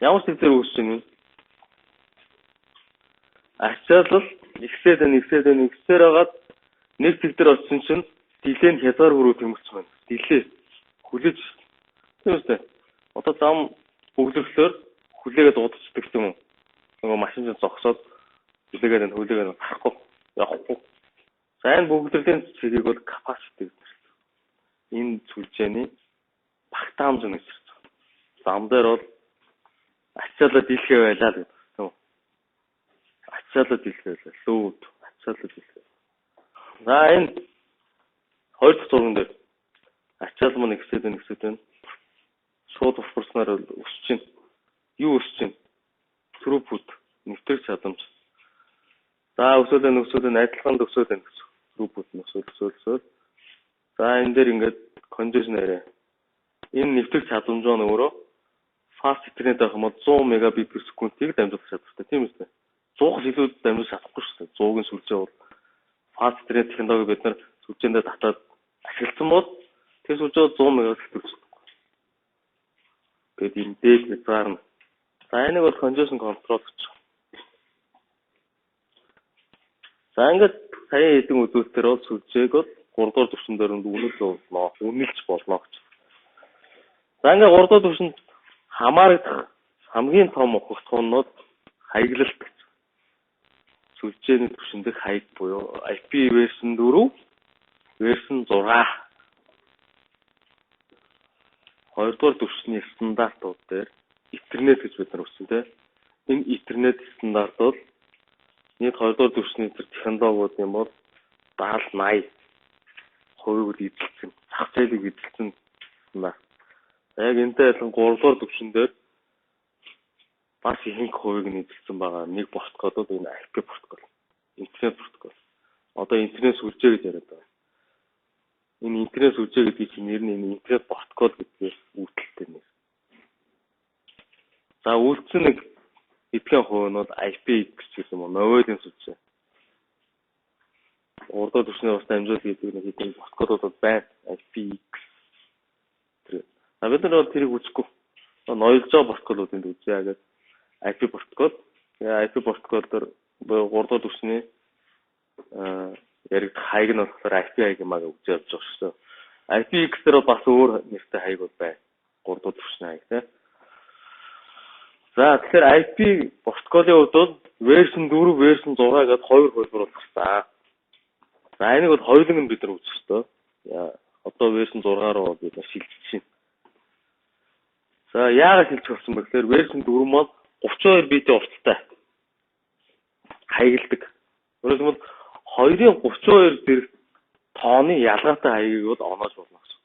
Ямар сэтгэлээр үүсэж байна вэ? Ачаалал ихсээд байгаад нэг тэг дээр очсон чинь дилээ нь хязгаар хүрүү тэмэгцсэн байна. Дилээ хүлээж. Тийм үстэй. Одоо зам бөглөглөөр хүлээгээд удацдаг юм уу? Нөгөө машин чинь зогсоод хүлээгээд харахгүй явахгүй. За энэ бөглөлийн цэгийг бол capacity гэж нэрлэдэг. Энэ сүлжээний багтаамж гэж нэрлэдэг. Зам дээр бол ачаалал дийлхээ байлаа гэдэг юм. Ачаалал дийлхээ байлаа. Лүүд ачаалал дийлхээ. За энэ хоёр дахь зурган дээр ачаалал маань ихсээд байна. Шууд пропорционаар өсөж чинь. Юу өсөж чинь? Throughput, нэвтрэх чадамж. За өсөөл адилхан өсөөл байна гэсэн. Throughput нь өсөөл. За энэ дээр ингээд congestion арай. Энэ нэвтрэх чадамж нь өөрөө fast internet авах юм бол 100 мегабит per секундыг дамжуулах чадвартай тийм үстэй. 100-аас илүү дамжуулж чадахгүй шүү дээ. 100-ын сүлжээ бол fast internet технологи бид нар сүлжээндээ татаад ашигласан бол тэр сүлжээ 100 мегабит хүрч чадахгүй. Тэгээд энэ дээд хязгаар нь. За энийг бол congestion control гэж. За ингээд сая хэдэн үзүүлэлтээр бол сүлжээг бол 3 дугаар түвшин дээр үнэлж болно гэж. За ингээд 3 дугаар түвшинд хамаарах хамгийн том ухагтхуунууд хаяглалт гэж. Сүлжээний түвшин дэх хаяг буюу IP version 4, version 6. 2 дугаар түвшний стандартууд дээр Ethernet гэж бид нар өгсөн тийм. Энэ Ethernet стандарт бол нийт 2 дугаар түвшний технологиуд юм бол 70-80% эзэлсэн, зах зээлийг эзэлсэн стандарт. Яг энтэй адилхан 3 дугаар түвшин дээр бас ихэнх хувийг нь эзэлсэн байгаа. Нэг протокол бол энэ IP протокол. Интернет протокол. Одоо интернет сүлжээ гэж яриад байгаа. Энэ интернет сүлжээ гэдэг чинь нэр нь энэ интернет протокол гэдгээр үүдэлтэй нэр. За үйлдсэн нэг эдгээр хувь нь бол IPX гэсэн юм уу, новойдын сүлжээ. 3 дугаар түвшний бас дамжуул гэдэг нэг хэдэн протоколууд байна. IPX. Бид нар бол тэрийг үзэхгүй. Ноёлж байгаа протоколуудыг үзье гэдэг. IP протокол. IP протокол дээр 3 дугаар түвшний яригдах хаяг нь болохоор IP хаяг юм аа гэж үзэж явж байгаа шүү дээ. IPX дээр бас өөр нэртэй хаяг байна. 3 дугаар түвшний хаяг тийм. За тэгэхээр IP протоколын хувьд бол version 4, version 6 гэдэг хоёр хөлбөр болсон. За энийг бол хоёуланг нь бид нар үзэх ёстой. Одоо version 6 руу бид нар шилжиж байна. За яагаад шилжих болсон бэ гэхээр version 4 маань 32 битийн урттай хаягладаг. Өөрөөр хэлбэл 2-ын 32 зэрэг тооны ялгаатай хаягийг бол оноож болно гэсэн.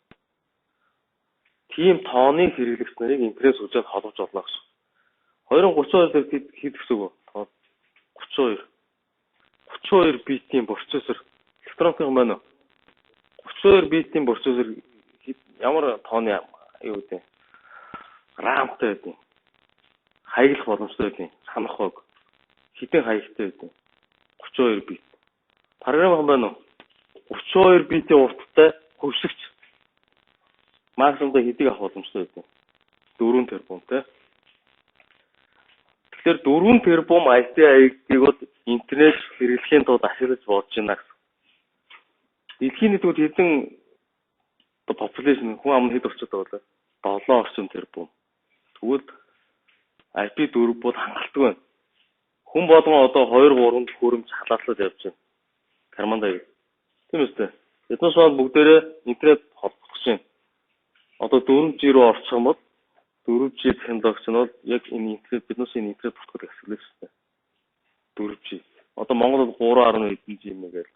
Тийм тооны хэрэглэгч нарыг интернет сүлжээнд холбож болно гэсэн. 2-ын 32 зэрэг хэд гэсэн үг вэ? 32 битийн процессор электроникийн маань 32 битийн процессор ямар тооны юу гэдэг рамтай гэдэг. Хаяглах боломжтой гэдэг. Санах хог. Хэдэн хаягтай гэдэг. 32 бит. Програм байна уу? 32 битийн урттай хөвсөгч. Максимум хэдийг авах боломжтой гэдэг. 4 тэрбум те. Тэгэхээр 4 тэрбум IP хаягдыг бол интернет хэрэглэхийн тулд ашиглаж болж байна гэсэн. Дэлхийн нийтүүд хэдэн population хүн амны хэд орчод байгаа вэ? 7 орчим тэрбум. Тэгвэл IP4 бол хангалттай байна. Хүн болгон одоо 2-3 хөрөмж халаалаад явж байна. Карманда юу? Тийм үстэй. Эднээс бол бүгдээрээ интернет холбогдож байна. Одоо 4G руу орчих юм бол 4G технологич нь бол яг энэ интернет биднээс энэ интернет протоколыг ашиглаж байна. 4G. Одоо Монголд 3.1 G мэгэл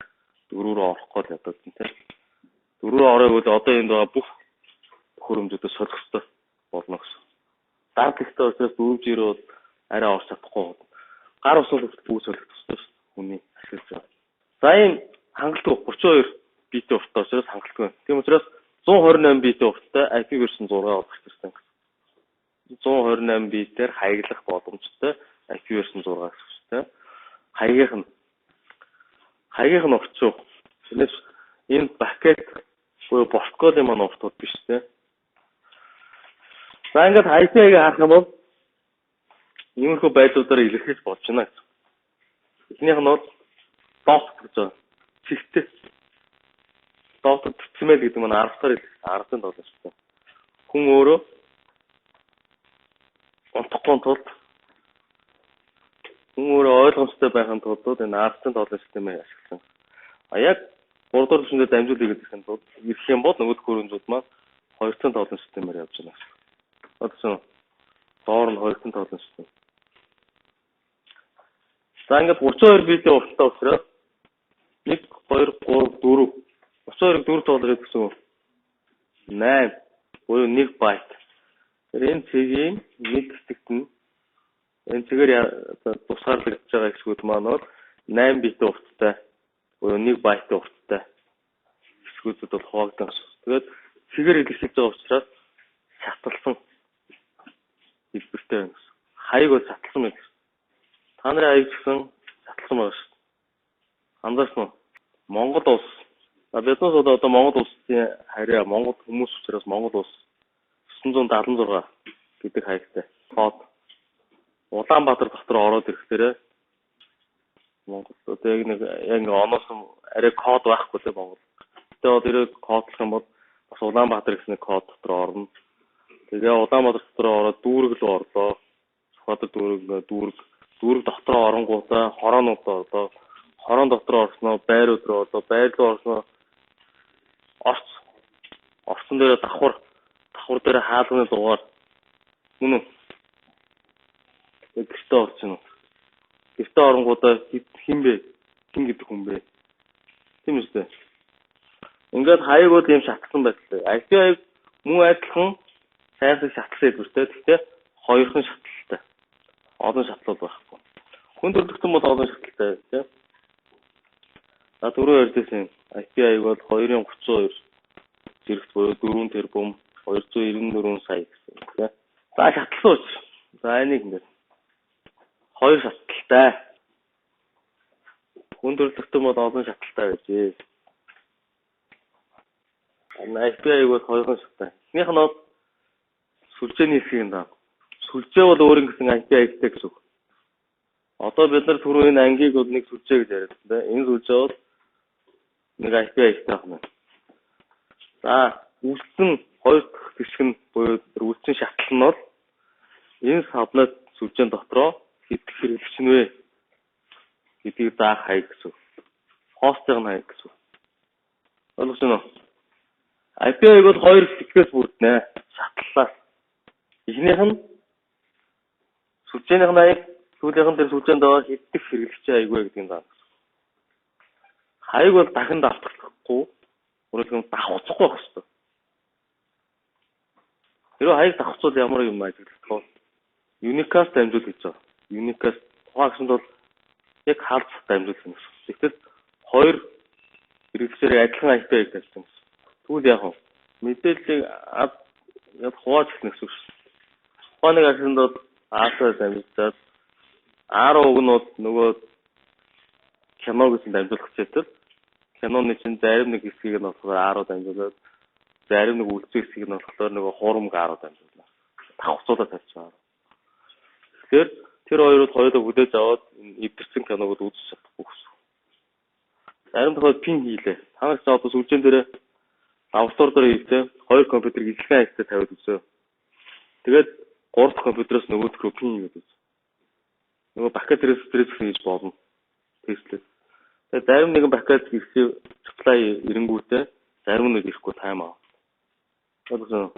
4 рүү орох гээд ядаад тийм. 4 рүү орох бол одоо энд байгаа бүх хөрөмжүүдөө солих хэрэгтэй болно гэсэн. Дараагийн учраас 4G рүү арай орч чадахгүй. Гар усвал бүх солих хэрэгтэй шүү. Хүний ашиглаж байгаа. За ийм хангалттай 32 битийн урттай учраас хангалттай. Тийм учраас 128 битийн урттай IP version 6 гарч ирсэн. 128 битээр хаяглах боломжтой IP version 6 гэсэн. Хаягийнх нь орчих. Тэрнээс энэ пакет буюу протоколын маань уртууд биш те. За ингээд IP-г харах юм бол Иймэрхүү байдлуудаар илэрхийлж болж байна гэсэн. Эхнийх нь бол доот гэж байна. Чигтээ. Доот төцмэл гэдэг нь 10-аар илэрхийлж 10-ын долоо шүү дээ. Хүн өөрөө онцгой тулд хүн өөрөө ойлгомжтой байхын тулд энэ 10-ын долоо системийг ашигласан. А яг 3 дугаар түвшиндээ дамжуулъя гэдэг нь бол ирэх юм бол нөгөө хөрөнгөжүүд маань 200 долларын системээр явж байна. Одоо доор нь 200 долларын систем. За ингээд 32 битийн урттай учраас 1 2 3 4 32-ыг 4 долларыг гэсэн үг 8 буюу 1 байт. Тэр энэ цэгийн нэг хэсэгт нь энэ цэгээр тусгаарлагдж байгаа хэсгүүд маань бол 8 битийн урттай буюу 1 байтын урттай хэсгүүдэд бол хуваагдсан. Тэгээд цэгээр илэрхийлж байгаа учраас шаталсан хэлбэртэй байна гэсэн. Хаяг бол шаталсан байх. Та нарын хаяг гэсэн шаталсан байна шүү. Анзаарсан уу? Монгол улс. Биднээс одоо Монгол улсын харьяа Монгол хүмүүс учраас Монгол улс 976 гэдэг хаягтай. Код Улаанбаатар дотор ороод ирэхээр Монгол одоо яг нэг оноос арай код байхгүй те Монгол. Тэгээд одоо ирээд кодлох юм бол бас Улаанбаатар гэсэн код дотор орно. Тэгээ Улаанбаатар дотор ороод дүүрэг рүү орлоо. Сүхбаатар дүүрэг дотор оронгуудаа хороонууд орлоо. Хорон дотор орсноо байр руу орлоо. Байр руу орсноо орсон дээр давхар дээр хаалганы дугаар мөн үү? Гэртээ орчихно. Гэртээ оронгуудаа хин гэдэг хүн бэ? Тийм үстэй. Ингээд хаягууд юм шатсан байдаг. IP хаяг мөн адилхан сайнсаг шатлсан хэлбэртэй. Гэхдээ хоёрхан шатлалтай. Олон шатлал байхгүй. Хүн төрөлхтөн бол олон шатлалтай тийм. За түрүү ярьдсэн IP хаяг бол 2.32 зэрэгт буюу 4 тэрбум 294 сая гэсэн тийм. За шатлсан уу? За энийг ингээд хоёр шатлалтай. Хүн төрөлхтөн бол олон шатлалтай байж. IP хаяг бол хоёрхан шатлалтай. Эхнийх нь сүлжээний хэсэг юм даа. Сүлжээ бол өөр гэсэн IP хаягтай гэсэн үг. Одоо бид нар түрүү энэ ангийг бол нэг сүлжээ гэж яриад байна. Энэ сүлжээ бол нэг IP хаягтай байна. За, үлдсэн хоёр дахь хэсэг нь буюу үлдсэн шатлал нь бол энэ сабнет сүлжээний дотроо хэдэх хэрэглэгч нь вэ гэдгийг заах хаяг гэсэн үг. Хостын хаяг гэсэн үг. Ойлгож байна уу? IP хаяг бол хоёр хэсгээс бүрднэ. Шатлалаас. Эхнийх нь сүлжээнийх нь хаяг, сүүлийнх нь тэр сүлжээнд байгаа хэддэг хэрэглэгчийн хаяг вэ гэдгийг заана. Хаяг бол дахин давтагдахгүй, өөрөлдөн давхцахгүй байх хэрэгтэй. Тэр хаяг давхцуул ямар юм ажиглах вэ? Unicast дамжуул гэж байна. Unicast тухайн бол яг хаалт дамжуул юм. Тэгвэл хоёр хэрэглэгчээр адилхан IP хаяг тавьсан. Тэгвэл яг мэдээллийг яг хувааж эхлэх гэсэн үг шүү. Ухааныг ашигланд бол аасаа дамжуулаад R-ыг нь нөгөө кино гэсэн дамжуулах хэвчээтэл киноны чинь зарим нэг хэсгийг нь болохоор R-ыг дамжуулаад зарим нэг үлцэн хэсгийг нь болохоор нөгөө хурамг R-ыг дамжуулна. Давхцуулаад тавьчихсан. Тэгэхээр тэр хоёрыг хоёулаа хүлээж аваад эвдэрсэн киног үзэж чадахгүй гэсэн. Зарим тохиолдолд пин хийлээ. Та нар ч одоо сүлжээн дээр австор дээр хийлээ. Хоёр компьютерийг илхэн хаягтай тавиад үзөө. Тэгээд 3 дахь компьютероос нөгөөх рүү пин хийгээд үз. Нөгөө бакет стресс хийж болно. Tesтлээ. Тэгээд зарим нэгэн бакет ирсэн supply эренгүүтээ зарим нь ирэхгүй тайм аа. Одоо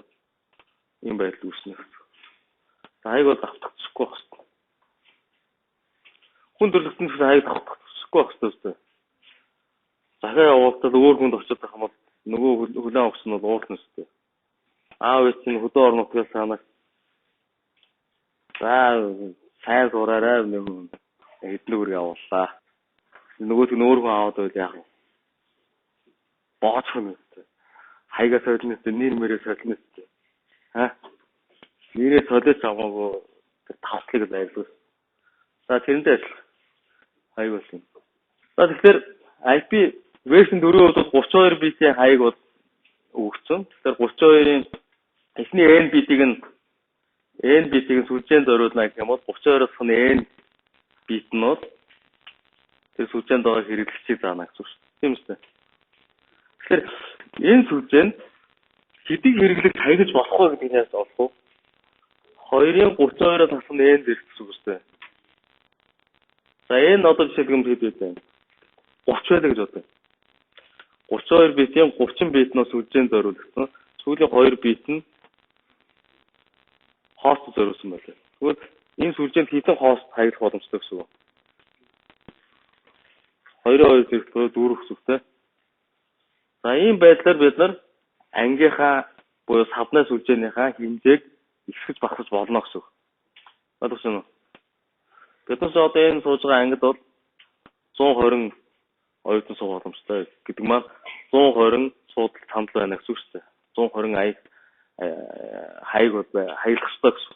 ийм байдал үүснэ. Хаяг бол давтагдчихгүй байх хэрэгтэй. Хүн төрөлхтөн хаяг давтагдчихгүй байх хэрэгтэй. Захаа явуултад өөр хүнд очиж байх юм бол нөгөө хүлээн авах нь бол уурна шүү дээ. Аав чинь хөдөө орон нутгаас санаа. За сайн зураарай нэг хэднүүр явууллаа. Нөгөөт нь өөр хүн аваад байл яах вэ? Бооч хүн үстэй. Хаягаас солинотой нэр мөрөө солинотой. Нэрээ солиоч аваагүй тавтлыг байлгүй. За тэрнтэй ажил. Хаяг болсон. За тэгэхээр IP version 4-өөс 32 битийн хаяг бол өгсөн. Тэгэхээр 32-ын эхний N битийг нь N битийг сүлжээнд зориулна гэх юм бол 32-оос нь N битнууд тэр сүлжээнд байгаа хэрэглэгчийг заана гэсэн үг шүү дээ. Тийм үстэй. Тэгэхээр энэ сүлжээнд хэдийг хэрэглэж хаягдж болох вэ гэдгийг яаж олох вэ? 2-ын 32-оос асна N зэрэг гэсэн үг үстэй. За N одоо жишээлбэл хэд вэ? 30 байлаа гэж бодъё. 32 битийн 30 бит нь сүлжээнд зориулсан. Сүүлийн 2 бит нь хост зориулсан байлаа. Тэгвэл энэ сүлжээнд хэдэн хост хаягдах боломжтой гэсэн үг. 2-2 зэрэг 4 гэсэн үг. За ийм байдлаар бид нар ангийнхаа буюу савны сүлжээнийхаа хэмжээг ихсэж багасгаж болно гэсэн үг. Ойлгосон уу? Биднээс одоо энэ сууж байгаа ангид бол 120 оюутан суух боломжтой гэдэг маань 120 суудал цамд байна гэсэн үг шүү дээ. 120 хаяг хаягдах ёстой гэсэн.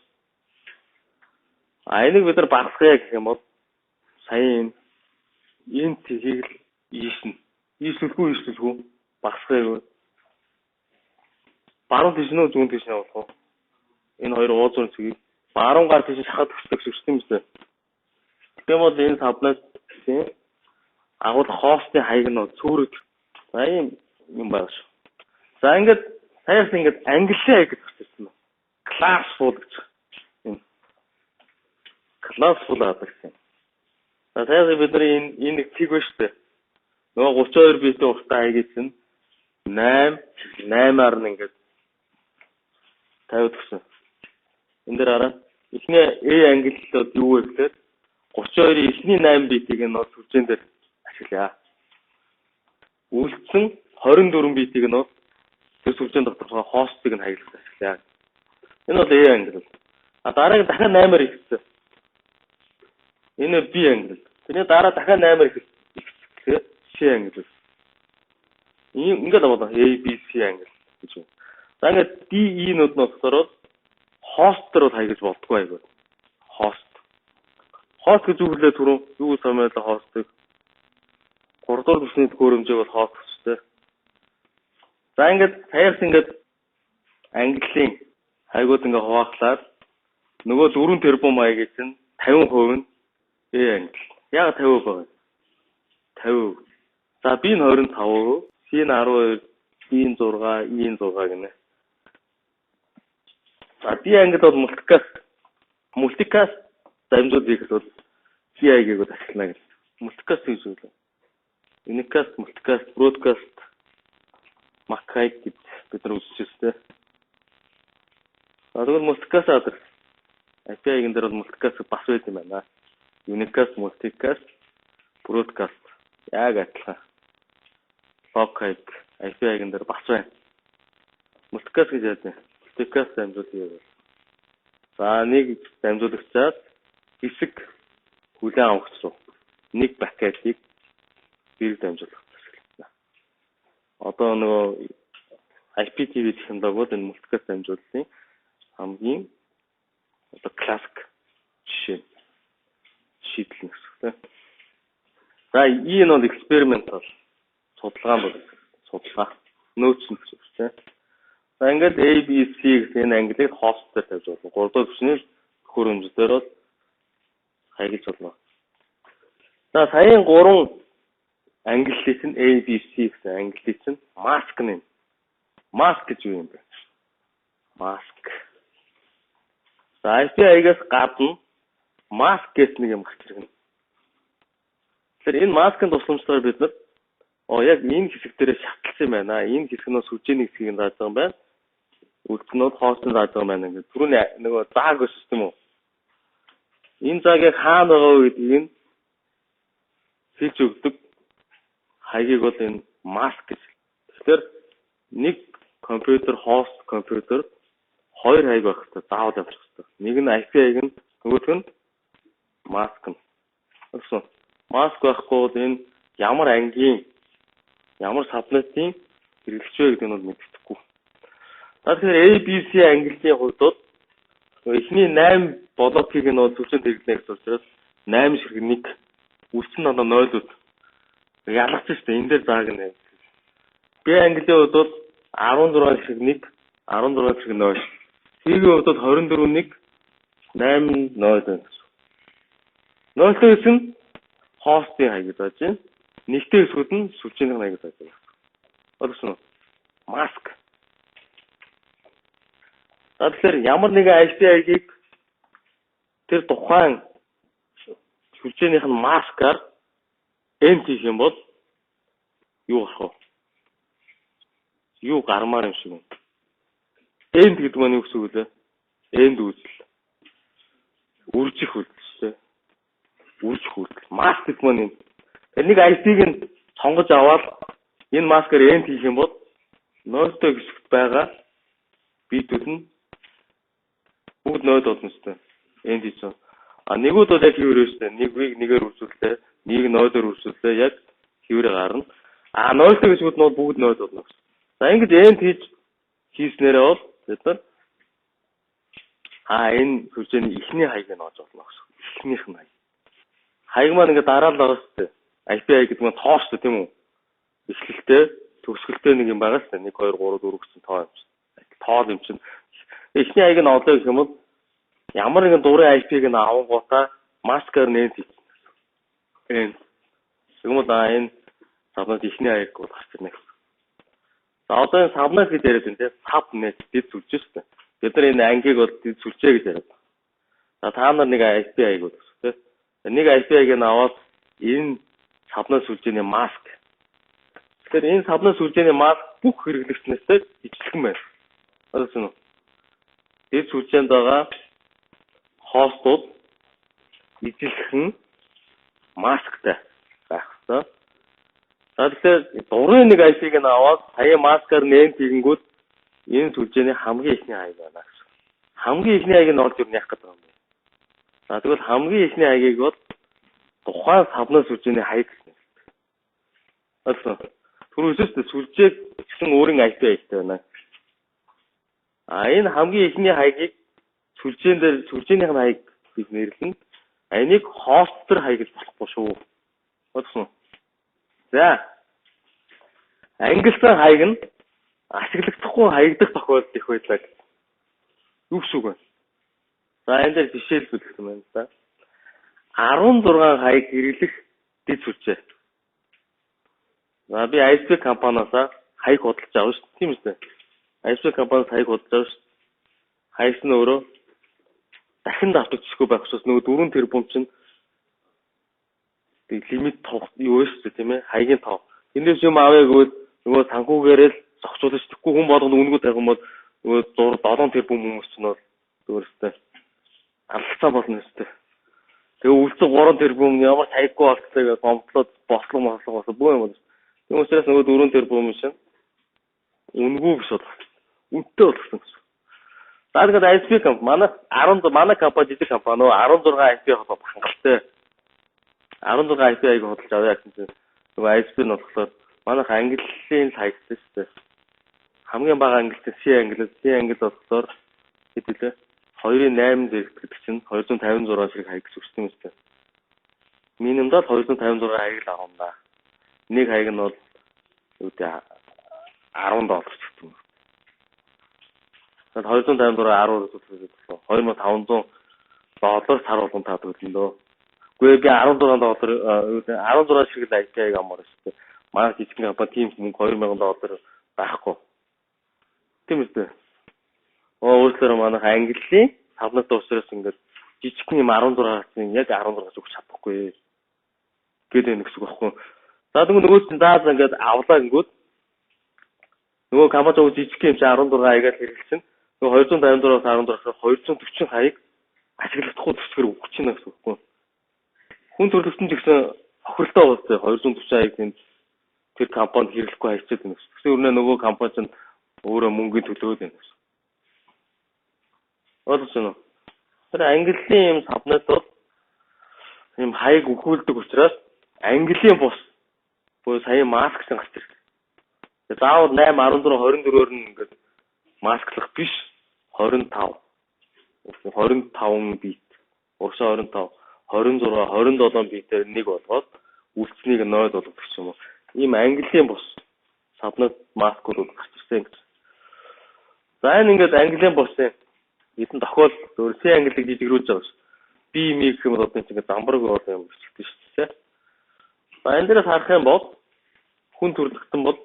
Энийг бид нар багасгая гэх юм бол сая энэ тгийг л ийшлэлгүй багасгая. Баруун тийш нөө зүүн тийш явах уу? Энэ хоёр уулзуурын цэгийг баруун гар тийш шахаад өгсөн гэсэн үг юм байна. Тэгм бол энэ савнаас тийм агуулгын хоостын хаяг нь цөөрөг. За юм байна шүү. За ингээд саяас ингээд англи хаяг гэж хэлсэн байна. Classful гэж. Classful гэдэг. За саяас бидний энэ нэг цэг байна шүү дээ. Нөгөө 32 битийн уртаа хаягийг чинь 8-аар нь ингээд тавиад өгсөн. Энд дээр хараа. Эхний A ангиллууд юу вэ гэхээр 32-ийн эхний 8 битийг нь сүлжээн дээр ашиглая. Үлдсэн 24 битийг нь тэр сүлжээн доторх хостыг нь хаягдуулж ашиглая. Энэ бол A ангил. Дараагийн дахиад 8-аар ихсэн. Энэ B ангил. Тэрний дараа дахиад 8-аар ихсэхээр C ангил. Ингээд байна. A, B, C ангил гэж байна. За ингээд D, E-нууд нь болохоор хост дээр бол хаягдаж болтгоо айгүй. Хост. Хост гэж үгэлээ түрүү юу самайлаа хостыг 3 дугаар бүсний төхөөрөмжийг бол хост гэжтэй. За ингээд саяас ингээд английн хаягууд ингээд хуваахлаар нөгөө 4 тэрбум маягийн чинь 50% нь A англи. Яг 50% байна. 50%. За B нь 25%, C нь 12, D нь 6, E нь 6 гэнэ. За D ангид бол мультикаст дамжуулж хийх бол C аягийг ашиглана гэж. Мультикаст гэж үү? Unicast, multicast, broadcast, Mac-ийг бид нар үзчихсэн. Тэгвэл multicast адрес API-ийн дээр бол multicast бас байт юм байна. Unicast, multicast, broadcast яг адилхан. Log-ийг API-ийн дээр бас байна. Multicast гэж яадаг. Multicast дамжуулах юм. За нэг дамжуулагчаас хэсэг хүлээн авахч руу нэг пакетийг хэрэг дамжуулах хэрэгтэй. Одоо нөгөө IPTV технологи бол энэ multicast дамжуулалтын хамгийн одоо классик шийдэл нэгсгтэй. За энэ бол experimental судалгаа бол судалгаа нөөц нь гэж байна. За ингээд A, B, C гэсэн энэ англиг хост дээр тавьж болно. 3 дахь түвшний төхөөрөмжлөөр бол хаягдж болно. За саяын 3 англи чинь A, B, C гэсэн англи чинь mask нэм. Mask гэж юу юм бэ? Mask. За API-гаас гадна mask гэсэн нэг юм гарч ирнэ. Тэгэхээр энэ mask-ын тусламжлаар бид нар яг энэ хэсэг дээр шатлсан юм байна. Энэ хэсэг нь сүлжээний хэсгийг зааж байгаа юм байна. Үлдснүүд хоостыг зааж байгаа юм байна. Ингээд түрүүний нөгөө зааг өссөн юм уу? Энэ заагийг хаана байгаа вэ гэдгийг нь хэлж өгдөг. Хаягийг бол энэ mask гэж. Тэгэхээр нэг компьютер хост компьютер хоёр хаяг байх хэрэгтэй. Заавал авах хэрэгтэй. Нэг нь IP-ийг нь нөгөөх нь mask нь. Гэсэн. Mask байхгүй бол энэ ямар ангийн ямар сабнетийн хэрэглэж вэ гэдэг нь бол мэддэхгүй. Тэгэхээр ABC английн хувьд бол эхний 8 блокийг нь зөвшөөрөлд хэрэглэнэ гэсэн учраас 8 ширхэг 1 үлдсэн нь 0-ууд ялгаж шүү дээ. Энэ дээр зааг нэ. B английн хувьд бол 16 ширхэг 1, 16 ширхэг 0. C-ийн хувьд бол 24 1, 8 0 байна. 0 хэсэг нь хостын хаяг гэж зааж байна. 1 хэсгүүд нь сүлжээний хаяг гэж зааж байна. Ойлгосон уу? Маск. За тэгэхээр ямар нэгэн IPI-ийг тэр тухайн сүлжээнийх нь маскаар end хийх юм бол юу гарах вэ? Юу гармаар юм шиг юм. End гэдэг нь юу гэсэн үг вэ? End үзэл. Үржих үйлдэл. Үржих үйлдэл. Маск гэдэг нь нэг IP-г нь сонгож аваад энэ маскаар end хийх юм бол нойртой хэсэгт байгаа битүүд нь бүгд нойд болно шүү дээ. End хийсэн. Нэгүүд бол яг хിവэр өстэй. Нэгийг нэгээр үржүүлээ. Нэг нойдоор үржүүлээ. Яг хിവэрэ гарна. Нойртой хэсгүүд нь бүгд нойд болно. За ингэж end хийснээрээ бол бид нар энэ сүлжээний эхний хаягийг нь олж болно гэсэн. Эхнийх нь хаяг. Хаяг маань ингээд дараалал байгаа шүү дээ. IPI гэдэг нь тоо шүү дээ, тийм үү? Эхлэлтэй, төгсгөлтэй нэг юм байгаа шүү дээ. 1 2 3 4 гэсэн тоо юм чинь. Тоо юм чинь. Эхний хаяг нь олоо гэх юм бол ямар нэгэн дурын IP-г нь авангуудаа маскаар нээд хийх. Энэ. Тэгмэл энэ сабнад эхний хаяг бол гарч ирнэ гэсэн. За одоо энэ сабнад гэж яриад байна тийм. Сабнет дэд сүлжээ шүү дээ. Бид нар энэ ангийг бол дэд сүлжээ гэж яриад байна. За та нар нэг IP-г бол тийм. Нэг IP-г нь аваад энэ сабнад сүлжээний маск. Тэгэхээр энэ сабнад сүлжээний маск бүх хэрэглэгчнээсээ ижилхэн байна. Ойлгосон уу? Дэд сүлжээнд байгаа хостууд ижилхэн масктай байх ёстой. За тэгэхээр дурын нэг IP-г нь аваад сая маскаар нэн тэгэнгүүт энэ сүлжээний хамгийн ихний хаяг байна гэсэн. Хамгийн ихний хаяг нь орж ирнэ яах гэдэг юм бэ? За тэгвэл хамгийн ихний хаягийг бол тухайн сабнад сүлжээний хаяг гэсэн. Ойлгосон. Түрүүсээс сүлжээ гэсэн өөрийн IP хаягтай байна. Энэ хамгийн ихний хаягийг сүлжээнийх нь хаяг гэж нэрлэн энийг хост төр хаяг гэж болохгүй шүү. Ойлгосон. За. Ангилсан хаяг нь ашиглагдахгүй хаягдах тохиолдол их байлаа. Юу гэсэн үг вэ? За энэ дээр жишээлбэл юм байна да. 16 хаяг хэрэглэх дэд сүлжээ. За би ISP компаниас хаяг худалдаж авна шүү дээ. Тийм үү? ISP компаниас хаяг худалдаж авна шүү. Хаягс нь өөрөө дахин давтагдчихгүй байх учраас нөгөө 4 тэрбум чинь лимит тоо юу вэ тийм ээ? Хаягийн тоо. Эндээс юм авъя гэвэл нөгөө санхүүгээрээ л зохицуулж тэгэхгүй хүн болгоно үнэгүй тавих юм бол нөгөө 7 тэрбум хүмүүс ч нь бол өөрөөсөө алцсан болно өстэй. Тэгээ үлцэг 3 тэрбум ямар таяггүй болтлоо гэж гомдлоод бослого боо юм бол. Тийм учраас нөгөө 4 тэрбум шин үнэгүй биш бол. Үнэтэй болгосон гэсэн. За тэгээд ISP компани манай компани жижиг компани 16 IP холбоо хангалттай 16 IP-г худалдаж авъя гэсэн чинь нөгөө ISP нь болохоор манайх ангиллын хаягтай шүү дээ. Хамгийн бага ангилт C ангил болохоор хэд вэ? 2.8 зэрэгт чинь 256 ширхэг хаяг гэж өгсөн юм шүү дээ. Минимумдаа 256 хаяг л авах юм да. Нэг хаяг нь бол юу дээ $10 ч гэх юм. Тэгээд 256 10 $2500 сар болгон таад өгсөн дөө. Үгүй би $16 16 ширхэг IP-г амаар шүү дээ. Манай жижиг компани тийм мөнгө $2000 байхгүй. Тийм үү? Өөрөөр манайх ангиллын савнат уусраас ингээд жижиг юм 16-ын яг 16-аас өгч чадахгүй гэдэг нэг гэсэн үг байхгүй. За тэгвэл нөгөө чинь заа ингээд авлаа гингүүд нөгөө компани зөв жижиг юм чи 16 хаягаар хэрэглэсэн. Нөгөө 256-аас 240 хаяг ашиглахдахгүй төсгөр өгч чинь гэсэн үг байхгүй. Хүн төрөлхтөн ч гэсэн хохиролтой болтой 240 хаяг тэр компанид хэрэглэхгүй хайчаад байна. Тэгсэн үрнээ нөгөө компани чинь өөрөө мөнгөний төлөөд байна. Ойлгосон уу? Тэр ангиллын юм сабнет бол юм хаяг өгүүлдэг учраас ангиллын бус буюу сая маск гэсэн гарч ирсэн. Тэгээ заавал 8 14 24-оор нь ингээд масклах биш 25 бит урагшаа 25 26 27 битээр нэг болгоод үлцнийг 0 болгох юм уу? Ийм ангиллын бус сабнет маскууд гарч ирсэн гэж. За энэ ингээд ангиллын бусын Эдэн тохиол зөв C англиг дэлгэрүүлж байгаа ш. Би ми гэх юм бол одоо энэ чинь замбарг бол юм бичигдэж шүү дээ. За энэ дээрээс харах юм бол хүн төрөлхтөн бол